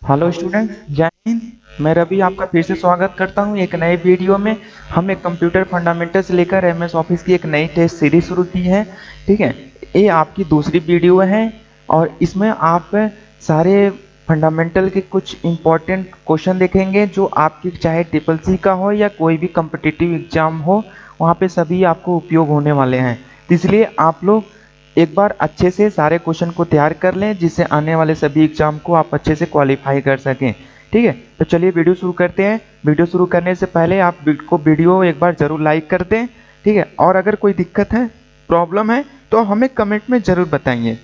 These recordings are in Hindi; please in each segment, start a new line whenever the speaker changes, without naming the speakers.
हेलो स्टूडेंट, जय हिंद। मैं रवि आपका फिर से स्वागत करता हूं एक नए वीडियो में। हमने कंप्यूटर फंडामेंटल से लेकर एमएस ऑफिस की एक नई टेस्ट सीरीज शुरू की है। ठीक है, ये आपकी दूसरी वीडियो है और इसमें आप सारे फंडामेंटल के कुछ इम्पोर्टेंट क्वेश्चन देखेंगे जो आपकी चाहे ट्रिपल सी का हो या कोई भी कम्पिटिटिव एग्जाम हो, वहाँ पे सभी आपको उपयोग होने वाले हैं। तो इसलिए आप लोग एक बार अच्छे से सारे क्वेश्चन को तैयार कर लें जिससे आने वाले सभी एग्जाम को आप अच्छे से क्वालिफाई कर सकें। ठीक है, तो चलिए वीडियो शुरू करते हैं। वीडियो शुरू करने से पहले आप वीडियो एक बार जरूर लाइक कर दें। ठीक है, और अगर कोई दिक्कत है, प्रॉब्लम है, तो हमें कमेंट में जरूर बताइए।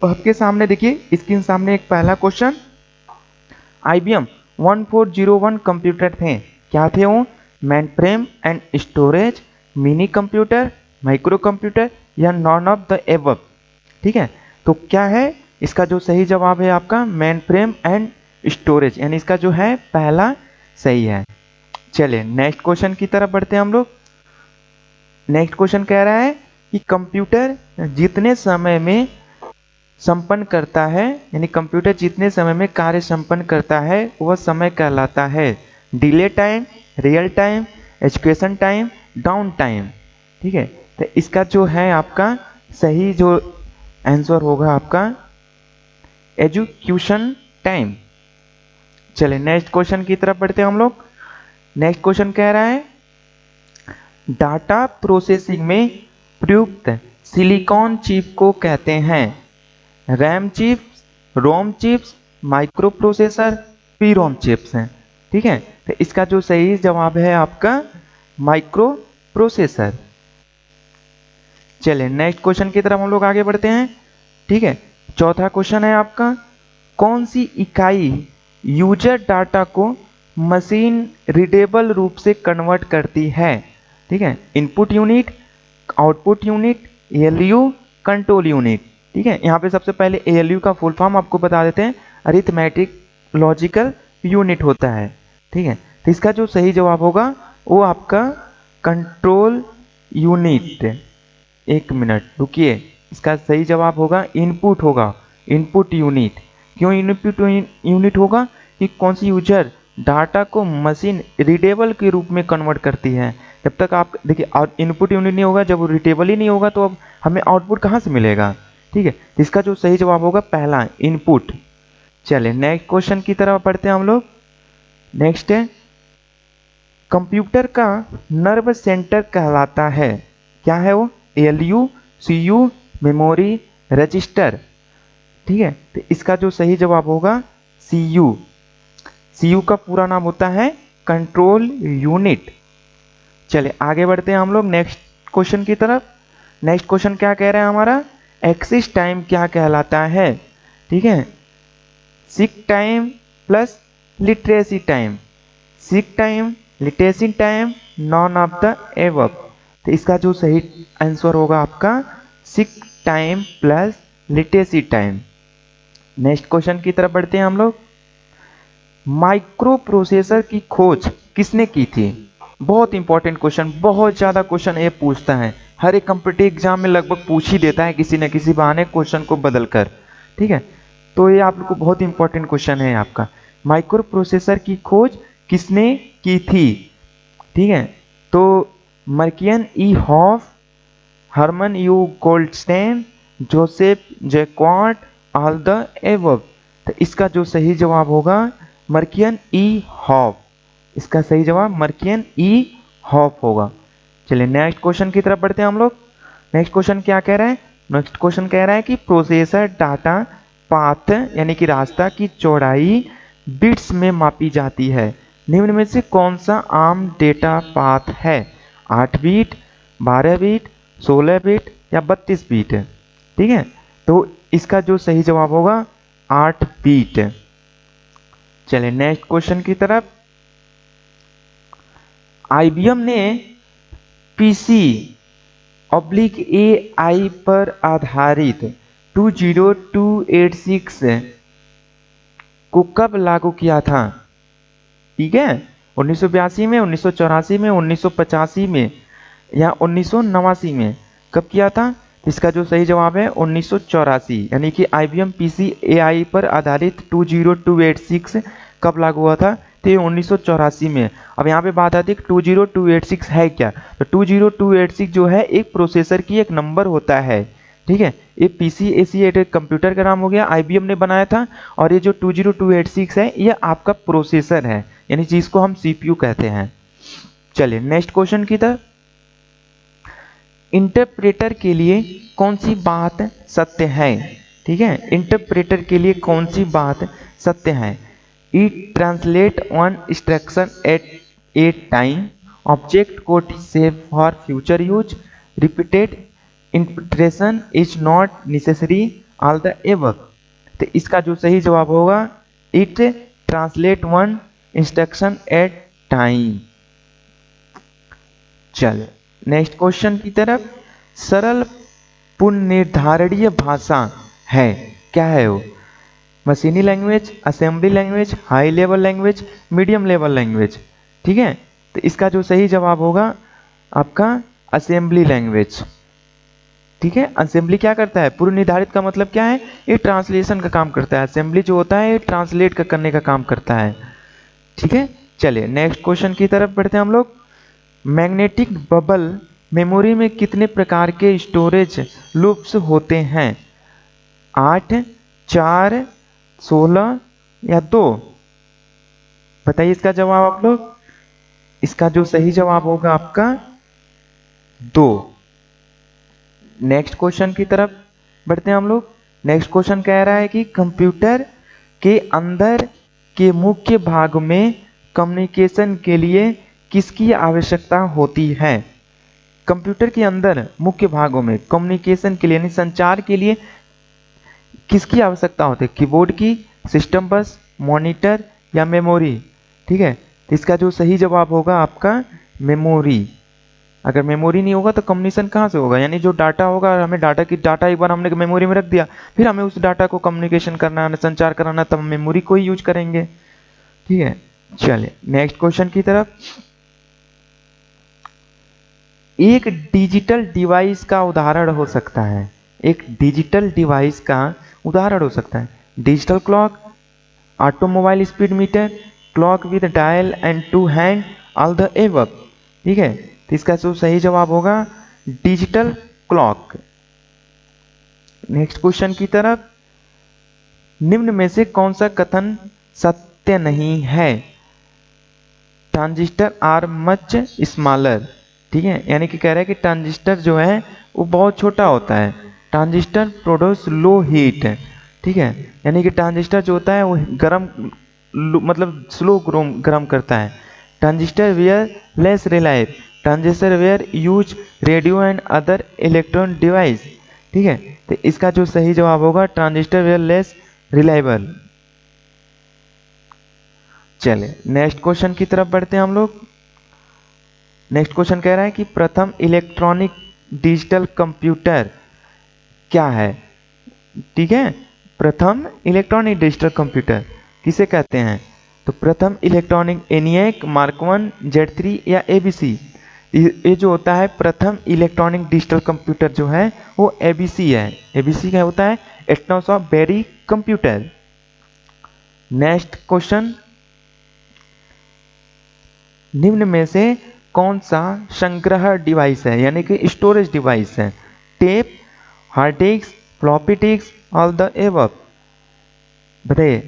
तो आपके सामने देखिए स्क्रीन सामने एक पहला क्वेश्चन। IBM 1401 कंप्यूटर थे, क्या थे वो? Main frame and storage, mini computer, micro computer या नॉन ऑफ द एबव। ठीक है, तो क्या है इसका जो सही जवाब है आपका मेन फ्रेम एंड स्टोरेज, यानी इसका जो है पहला सही है। चलिए नेक्स्ट क्वेश्चन की तरफ बढ़ते हैं हम लोग। नेक्स्ट क्वेश्चन कह रहा है कि कंप्यूटर जितने समय में संपन्न करता है, यानी कंप्यूटर जितने समय में कार्य संपन्न करता है वह समय कहलाता है delay time, real time, education time, down time. ठीक है, तो इसका जो है आपका सही जो आंसर होगा आपका एजुकेशन टाइम। चलिए नेक्स्ट क्वेश्चन की तरफ बढ़ते हैं हम लोग। नेक्स्ट क्वेश्चन कह रहा है डाटा प्रोसेसिंग में प्रयुक्त सिलिकॉन चिप को कहते हैं RAM chips, ROM chips, micro processor, पीरोम chips हैं। ठीक है, तो इसका जो सही जवाब है आपका माइक्रो प्रोसेसर। चलिए नेक्स्ट क्वेश्चन की तरफ हम लोग आगे बढ़ते हैं। ठीक है, चौथा क्वेश्चन है आपका कौन सी इकाई यूजर डाटा को मशीन रीडेबल रूप से कन्वर्ट करती है? ठीक है, input unit, output unit, ALU, control unit. ठीक है, यहाँ पे सबसे पहले एएलयू का फुल फॉर्म आपको बता देते हैं, अरिथमेटिक लॉजिकल यूनिट होता है। ठीक है, तो इसका जो सही जवाब होगा वो आपका कंट्रोल यूनिट। एक मिनट रुकिए, इसका सही जवाब होगा इनपुट होगा, इनपुट यूनिट। क्यों इनपुट यूनिट होगा? कि कौन सी यूजर डाटा को मशीन रीडेबल के रूप में कन्वर्ट करती है। जब तक आप देखिए इनपुट यूनिट नहीं होगा, जब वो रीडेबल ही नहीं होगा तो अब हमें आउटपुट कहाँ से मिलेगा? ठीक है, इसका जो सही जवाब होगा पहला इनपुट। चलिए नेक्स्ट क्वेश्चन की तरफ बढ़ते हैं हम लोग। नेक्स्ट है कंप्यूटर का नर्व सेंटर कहलाता है, क्या है वो? ALU, CU, memory, register. ठीक है, तो इसका जो सही जवाब होगा सीयू। सीयू का पूरा नाम होता है कंट्रोल यूनिट। चलिए आगे बढ़ते हैं हम लोग नेक्स्ट क्वेश्चन की तरफ। नेक्स्ट क्वेश्चन क्या कह रहा है हमारा एक्सिस टाइम क्या कहलाता है? ठीक है, seek time plus literacy time, seek time, literacy time, non of the above. तो इसका जो सही आंसर होगा आपका seek time plus literacy time. Next question की तरफ बढ़ते हैं हम लोग। माइक्रो प्रोसेसर की खोज किसने की थी? बहुत इंपॉर्टेंट क्वेश्चन, बहुत ज्यादा क्वेश्चन ये पूछता है, हर एक कॉम्पिटिटिव एग्जाम में लगभग पूछ ही देता है किसी न किसी बहाने क्वेश्चन को बदल कर। ठीक है, तो ये आप लोग को बहुत इंपॉर्टेंट क्वेश्चन है आपका, माइक्रो प्रोसेसर की खोज किसने की थी? ठीक है, तो Marcian E Hoff, Herman U Goldstine, Joseph Jacquard, all the above. तो इसका जो सही जवाब होगा मर्कियन ई हॉफ। इसका सही जवाब मर्कियन ई हॉफ होगा। चलिए नेक्स्ट क्वेश्चन की तरफ बढ़ते हैं हम लोग। नेक्स्ट क्वेश्चन क्या कह रहा है? नेक्स्ट क्वेश्चन कह रहा है कि प्रोसेसर डाटा पाथ यानी कि रास्ता की चौड़ाई बिट्स में मापी जाती है, निम्न में से कौन सा आम डेटा पाथ है? 8 बीट, 12 बीट, 16 बीट या 32 बीट? ठीक है, तो इसका जो सही जवाब होगा 8 बीट। चलिए नेक्स्ट क्वेश्चन की तरफ। IBM ने PC AI पर आधारित 20286 को कब लागू किया था? ठीक है, 1982 में, 1984 में, 1985 में या 1989 में? कब किया था? इसका जो सही जवाब है 1984, यानी कि IBM PC AI पर आधारित 20286 कब लागू हुआ था? तो ये 1984 में। अब यहाँ पे बात आती है कि 20286 है क्या? तो 20286 जो है एक प्रोसेसर की एक नंबर होता है, ठीक है। ये PC ACI कंप्यूटर का नाम हो गया, IBM ने बनाया था। और ये जो 20286 है ये आपका प्रोसेसर है, यानी जिसको हम CPU कहते हैं। चलिए नेक्स्ट क्वेश्चन की तरफ। इंटरप्रेटर के लिए कौन सी बात सत्य है? ठीक है, इंटरप्रेटर के लिए कौन सी बात सत्य है? It translate one instruction at a time, object code save for future use, repeated interpretation is not necessary, all the above. तो इसका जो सही जवाब होगा it translate one instruction at time. चल नेक्स्ट क्वेश्चन की तरफ। सरल पुनर्निर्धारणीय भाषा है, क्या है वो? मशीनी language, assembly language, high level language, medium level language. ठीक है, तो इसका जो सही जवाब होगा आपका असेंबली लैंग्वेज। ठीक है, असेंबली क्या करता है? पूर्व निर्धारित का मतलब क्या है? ये ट्रांसलेशन का काम करता है। असेंबली जो होता है ये ट्रांसलेट करने का काम करता है। ठीक है, चलिए नेक्स्ट क्वेश्चन की तरफ बढ़ते हैं हम लोग। मैग्नेटिक बबल मेमोरी में कितने प्रकार के स्टोरेज लूप्स होते हैं? 8, 4, 16 या 2? बताइए इसका जवाब आप लोग। इसका जो सही जवाब होगा आपका 2। नेक्स्ट क्वेश्चन की तरफ बढ़ते हैं हम लोग। नेक्स्ट क्वेश्चन कह रहा है कि कंप्यूटर के अंदर के मुख्य भाग में कम्युनिकेशन के लिए किसकी आवश्यकता होती है? कंप्यूटर के अंदर मुख्य भागों में कम्युनिकेशन के लिए यानी संचार के लिए किसकी आवश्यकता होती है? कीबोर्ड की, सिस्टम बस, मॉनिटर या मेमोरी? ठीक है, तो इसका जो सही जवाब होगा आपका मेमोरी। अगर मेमोरी नहीं होगा तो कम्युनिकेशन कहाँ से होगा? यानी जो डाटा होगा, हमें डाटा एक बार हमने मेमोरी में रख दिया, फिर हमें उस डाटा को कम्युनिकेशन करना है, संचार कराना, तब मेमोरी को ही यूज करेंगे। ठीक है, चलिए नेक्स्ट क्वेश्चन की तरफ। एक डिजिटल डिवाइस का उदाहरण हो सकता है, एक डिजिटल डिवाइस का उदाहरण हो सकता है digital clock, automobile speed meter, clock with dial and two hand, all the above. ठीक है, तो इसका जो सही जवाब होगा डिजिटल क्लॉक। नेक्स्ट क्वेश्चन की तरफ। निम्न में से कौन सा कथन सत्य नहीं है? Transistor are much smaller. ठीक है, यानी कि कह रहा है कि ट्रांजिस्टर जो है वो बहुत छोटा होता है। Transistor produce low heat. ठीक है, यानी कि ट्रांजिस्टर जो होता है वो गर्म मतलब स्लो गर्म करता है। Transistor were less reliable, transistor were use radio and other electronic device. ठीक है, तो इसका जो सही जवाब होगा ट्रांजिस्टर वेयर लेस रिलायबल। चलिए नेक्स्ट क्वेश्चन की तरफ बढ़ते हैं हम लोग। नेक्स्ट क्वेश्चन कह रहा है कि प्रथम इलेक्ट्रॉनिक डिजिटल कंप्यूटर क्या है? ठीक है, प्रथम इलेक्ट्रॉनिक डिजिटल कंप्यूटर किसे कहते हैं? तो प्रथम इलेक्ट्रॉनिक ENIAC, मार्क 1, Z3 या ABC? ये जो होता है प्रथम इलेक्ट्रॉनिक डिजिटल कंप्यूटर जो है वो ABC है। ABC क्या होता है? Atoms of Berry computer. Next question. निम्न में से कौन सा संग्रह डिवाइस है, यानी कि स्टोरेज डिवाइस है? Tape, hard disk, floppy disc, all the above? बताइए,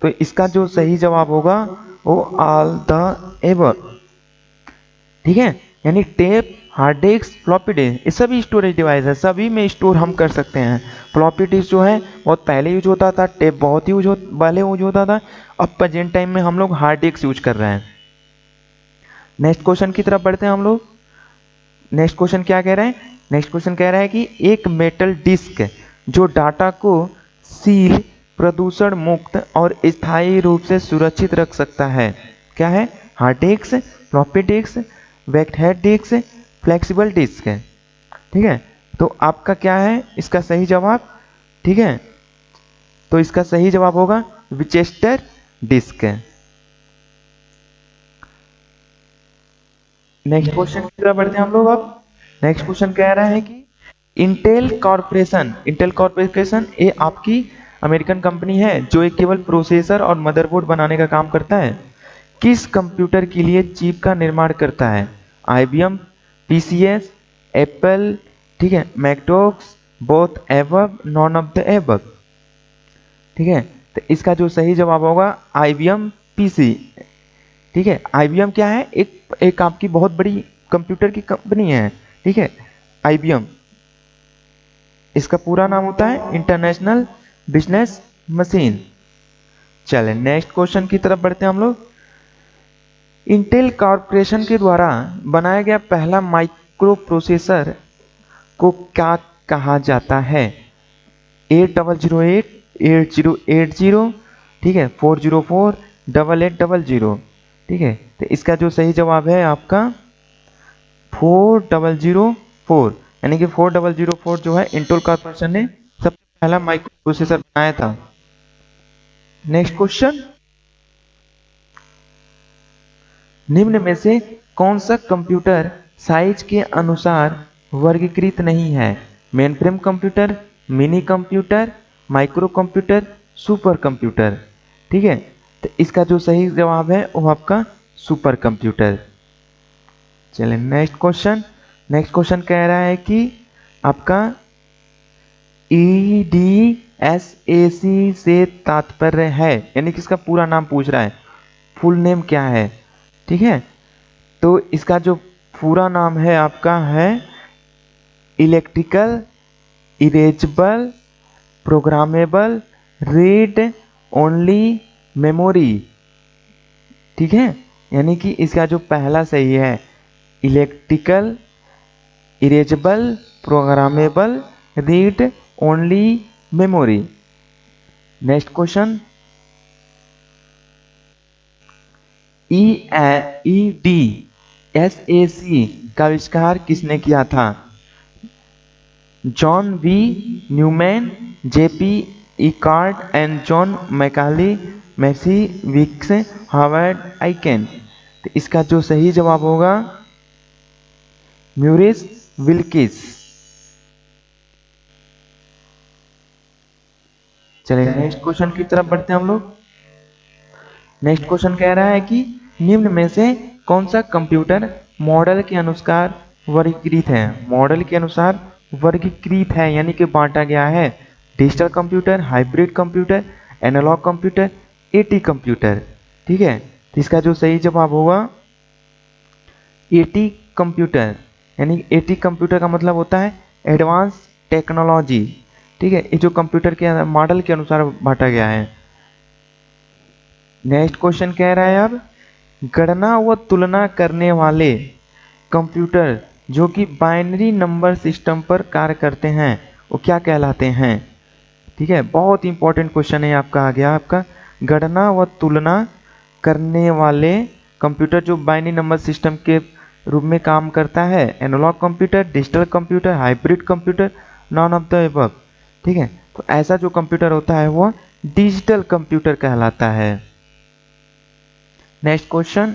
तो इसका जो सही जवाब होगा वो ऑल द एबव। ठीक है, यानी tape, hard disk, floppy disc ये सभी स्टोरेज डिवाइस है, सभी में स्टोर हम कर सकते हैं। फ्लॉपी डिस्क जो है बहुत पहले यूज होता था, टेप बहुत यूज पहले यूज होता था, अब प्रेजेंट टाइम में हम लोग हार्ड डिस्क यूज कर रहे हैं। नेक्स्ट क्वेश्चन की तरफ बढ़ते हैं हम लोग। नेक्स्ट क्वेश्चन क्या कह रहे हैं? नेक्स्ट क्वेश्चन कह रहा है कि एक मेटल डिस्क जो डाटा को सील, प्रदूषण मुक्त और स्थायी रूप से सुरक्षित रख सकता है, क्या है? Hard disk, floppy disk, waked head disk, flexible disk है। ठीक है, तो आपका क्या है इसका सही जवाब? ठीक है, तो इसका सही जवाब होगा विचेस्टर डिस्क। नेक्स्ट क्वेश्चन की तरफ बढ़ते हैं हम लोग अब। नेक्स्ट क्वेश्चन कह रहा है कि इंटेल कॉर्पोरेशन ये आपकी अमेरिकन कंपनी है जो एक केवल प्रोसेसर और मदरबोर्ड बनाने का काम करता है। किस कंप्यूटर के लिए चिप का निर्माण करता है? आईबीएम, टीसीएस, एप्पल, ठीक है, Maddox, both above, none of the above. ठीक है, तो इसका जो सही जवाब होगा आईबीएम पीसी। ठीक है, आईबीएम क्या है? एक आपकी बहुत बड़ी कंप्यूटर की कंपनी है। ठीक है, आईबीएम, इसका पूरा नाम होता है इंटरनेशनल बिजनेस मशीन। चले नेक्स्ट क्वेश्चन की तरफ बढ़ते हैं हम लोग। इंटेल कॉर्पोरेशन के द्वारा बनाया गया पहला माइक्रो प्रोसेसर को क्या कहा जाता है? 8008, 8080, ठीक है, 404, 8800। ठीक है, तो इसका जो सही जवाब है आपका 4004, यानी कि 4004 जो है इंटेल कॉर्पोरेशन ने सबसे पहला माइक्रो प्रोसेसर बनाया था। नेक्स्ट क्वेश्चन, निम्न में से कौन सा कंप्यूटर साइज के अनुसार वर्गीकृत नहीं है? Mainframe computer, mini computer, micro computer, super computer. ठीक है, तो इसका जो सही जवाब है वो आपका सुपर कंप्यूटर। चलिए नेक्स्ट क्वेश्चन कह रहा है कि आपका EDSAC से तात्पर्य है, यानी कि इसका पूरा नाम पूछ रहा है, फुल नेम क्या है? ठीक है, तो इसका जो पूरा नाम है आपका है electrical erasable programmable read only memory. ठीक है, यानी कि इसका जो पहला सही है electrical erasable programmable read only memory. Next question, EDSAC का आविष्कार किसने किया था? John von Neumann, J P Eckert and John Mauchly, Maurice Wilkes, Harvard Aiken. तो इसका जो सही जवाब होगा म्यूरिस विल्किस। चलिए नेक्स्ट क्वेश्चन की तरफ बढ़ते हैं हम लोग। नेक्स्ट क्वेश्चन कह रहा है कि निम्न में से कौन सा कंप्यूटर मॉडल के अनुसार वर्गीकृत है? मॉडल के अनुसार वर्गीकृत है यानी कि बांटा गया है। Digital computer, hybrid computer, analogue computer, AT computer. ठीक है, तो इसका जो सही जवाब होगा एटी कंप्यूटर, यानी एटी कंप्यूटर का मतलब होता है एडवांस टेक्नोलॉजी। ठीक है, ये जो कंप्यूटर के मॉडल के अनुसार बांटा गया है। नेक्स्ट क्वेश्चन कह रहा है अब गणना व तुलना करने वाले कंप्यूटर जो कि बाइनरी नंबर सिस्टम पर कार्य करते हैं वो क्या कहलाते हैं? ठीक है, बहुत इंपॉर्टेंट क्वेश्चन है आपका आ गया आपका। गणना व तुलना करने वाले कंप्यूटर जो बाइनरी नंबर सिस्टम के रूप में काम करता है, analogue computer, digital computer, hybrid computer, none of the above. ठीक है, तो ऐसा जो कंप्यूटर होता है वो डिजिटल कंप्यूटर कहलाता है। नेक्स्ट क्वेश्चन,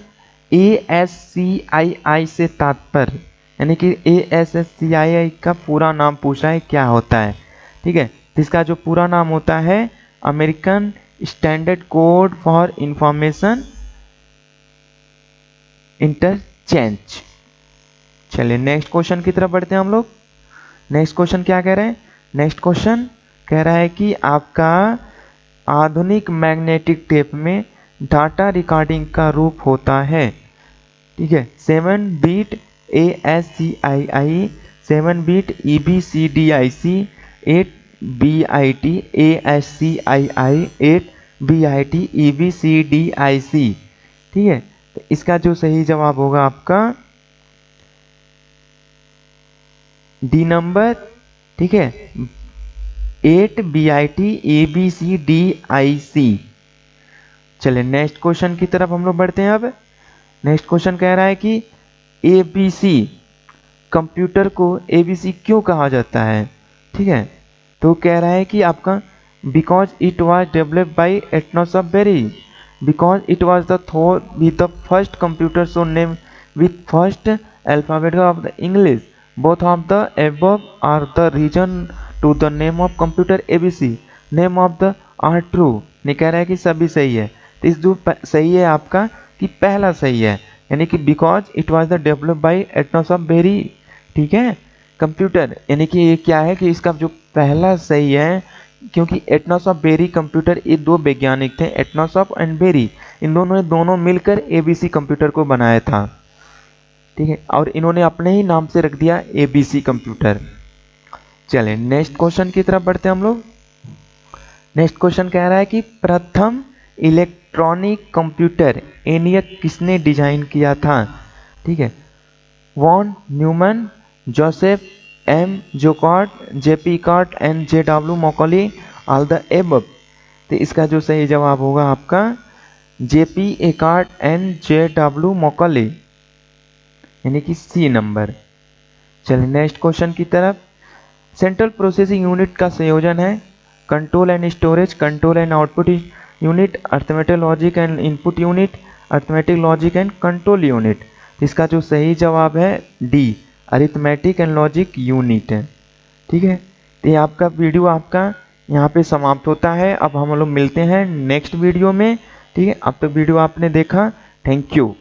ASCII से तात्पर्य, यानी कि ASCII का पूरा नाम पूछा है क्या होता है? ठीक है, इसका जो पूरा नाम होता है American standard code for information interchange. चलिए नेक्स्ट क्वेश्चन की तरफ बढ़ते हैं हम लोग। नेक्स्ट क्वेश्चन क्या कह रहे हैं? नेक्स्ट क्वेश्चन कह रहा है कि आपका आधुनिक मैग्नेटिक टेप में डाटा रिकॉर्डिंग का रूप होता है। ठीक है, 7 bit ASCII, 7 bit EBCDIC, 8 BIT ASCII, 8 BIT EBCDIC। ठीक है, तो इसका जो सही जवाब होगा आपका डी नंबर। ठीक है, 8 BIT ABCDIC। चलिए नेक्स्ट क्वेश्चन की तरफ हम लोग बढ़ते हैं अब। नेक्स्ट क्वेश्चन कह रहा है कि ABC कंप्यूटर को ABC क्यों कहा जाता है? ठीक है, तो कह रहा है कि आपका because it was developed by Atanasoff Berry, because it was the first computer so name with first alphabet of the English, both of the above are the reason to the name of computer ABC, name of the are true. नहीं कह रहा है कि सभी सही है, तो इस जो सही है आपका कि पहला सही है, यानी कि because it was the develop by Atanasoff Berry. ठीक है, कंप्यूटर यानी कि ये क्या है कि इसका जो पहला सही है, क्योंकि एटनॉस ऑफ बेरी कंप्यूटर, ये दो वैज्ञानिक थे, एटनॉस ऑफ एंड बेरी, इन दोनों ने दोनों मिलकर एबीसी कंप्यूटर को बनाया था। ठीक है, और इन्होंने अपने ही नाम से रख दिया एबीसी कंप्यूटर। चलिए नेक्स्ट क्वेश्चन की तरफ बढ़ते हैं हम लोग। नेक्स्ट क्वेश्चन कह रहा है कि प्रथम इलेक्ट्रॉनिक कंप्यूटर ENIAC किसने डिजाइन किया था? ठीक है, von Neumann, Joseph M Jacquard, JP Eckert and JW Mauchly, all the above. तो इसका जो सही जवाब होगा आपका JP Eckert and JW Mauchly, यानी कि सी नंबर। चलिए नेक्स्ट क्वेश्चन की तरफ। सेंट्रल प्रोसेसिंग यूनिट का संयोजन है control and storage, control and output unit, arithmetic logic and input unit, arithmetic logic and control unit. इसका जो सही जवाब है D, arithmetic and logic unit है। ठीक है, तो ये आपका वीडियो आपका यहाँ पे समाप्त होता है। अब हम लोग मिलते हैं नेक्स्ट वीडियो में। ठीक है, अब तक वीडियो आपने देखा, थैंक यू।